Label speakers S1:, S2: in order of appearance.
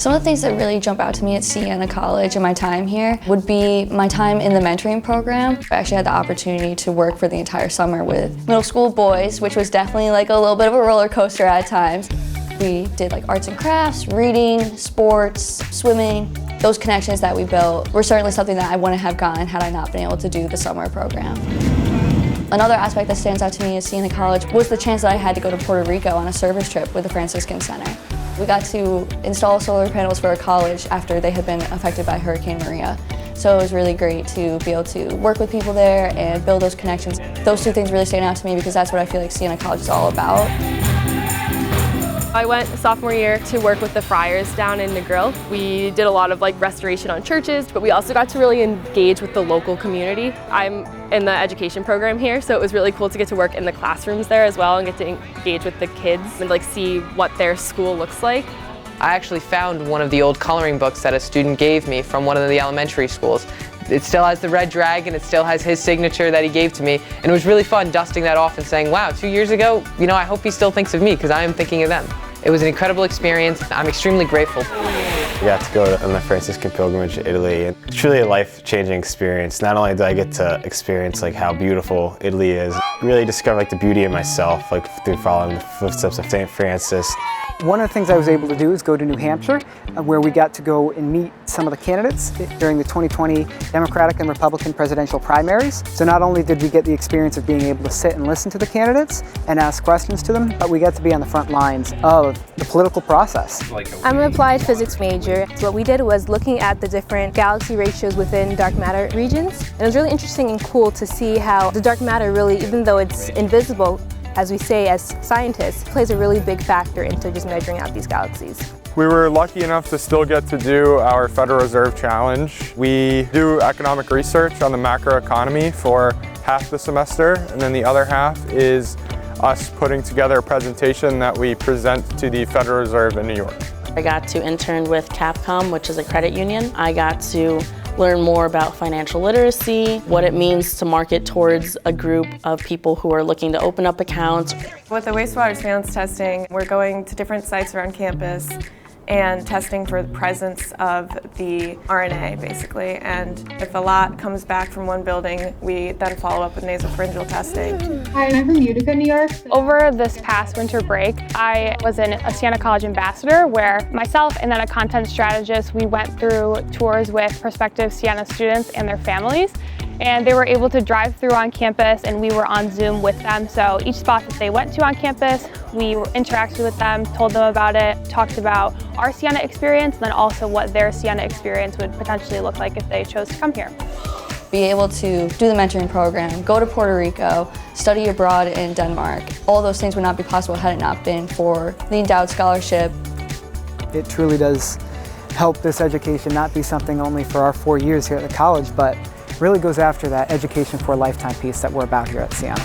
S1: Some of the things that really jump out to me at Siena College and my time here would be my time in the mentoring program. I actually had the opportunity to work for the entire summer with middle school boys, which was definitely like a little bit of a roller coaster at times. We did like arts and crafts, reading, sports, swimming. Those connections that we built were certainly something that I wouldn't have gotten had I not been able to do the summer program. Another aspect that stands out to me at Siena College was the chance that I had to go to Puerto Rico on a service trip with the Franciscan Center. We got to install solar panels for a college after they had been affected by Hurricane Maria. So it was really great to be able to work with people there and build those connections. Those two things really stand out to me because that's what I feel like Siena College is all about.
S2: I went sophomore year to work with the friars down in Negril. We did a lot of restoration on churches, but we also got to really engage with the local community. I'm in the education program here, so it was really cool to get to work in the classrooms there as well and get to engage with the kids and see what their school looks like.
S3: I actually found one of the old coloring books that a student gave me from one of the elementary schools. It still has the red dragon, it still has his signature that he gave to me, and it was really fun dusting that off and saying, wow, 2 years ago, I hope he still thinks of me because I am thinking of them. It was an incredible experience. I'm extremely grateful.
S4: We got to go on the Franciscan pilgrimage to Italy, and it's truly a life-changing experience. Not only did I get to experience how beautiful Italy is, really discover the beauty in myself, through following the footsteps of St. Francis.
S5: One of the things I was able to do is go to New Hampshire, where we got to go and meet some of the candidates during the 2020 Democratic and Republican presidential primaries. So not only did we get the experience of being able to sit and listen to the candidates and ask questions to them, but we got to be on the front lines of the political process.
S6: I'm an applied physics major. So what we did was looking at the different galaxy ratios within dark matter regions. And it was really interesting and cool to see how the dark matter really, even though it's invisible, as we say as scientists, plays a really big factor into just measuring out these galaxies.
S7: We were lucky enough to still get to do our Federal Reserve Challenge. We do economic research on the macroeconomy for half the semester, and then the other half is us putting together a presentation that we present to the Federal Reserve in New York.
S8: I got to intern with Capcom, which is a credit union. I got to learn more about financial literacy, what it means to market towards a group of people who are looking to open up accounts.
S2: With the wastewater surveillance testing, we're going to different sites around campus and testing for the presence of the RNA, basically. And if a lot comes back from one building, we then follow up with nasopharyngeal testing.
S9: Hi, I'm from Utica, New York.
S10: Over this past winter break, I was a Siena College ambassador where myself and then a content strategist, we went through tours with prospective Siena students and their families. And they were able to drive through on campus and we were on Zoom with them. So each spot that they went to on campus, we interacted with them, told them about it, talked about our Siena experience, and then also what their Siena experience would potentially look like if they chose to come here.
S1: Be able to do the mentoring program, go to Puerto Rico, study abroad in Denmark. All those things would not be possible had it not been for the endowed scholarship.
S5: It truly does help this education not be something only for our 4 years here at the college, but really goes after that education for a lifetime piece that we're about here at Siena.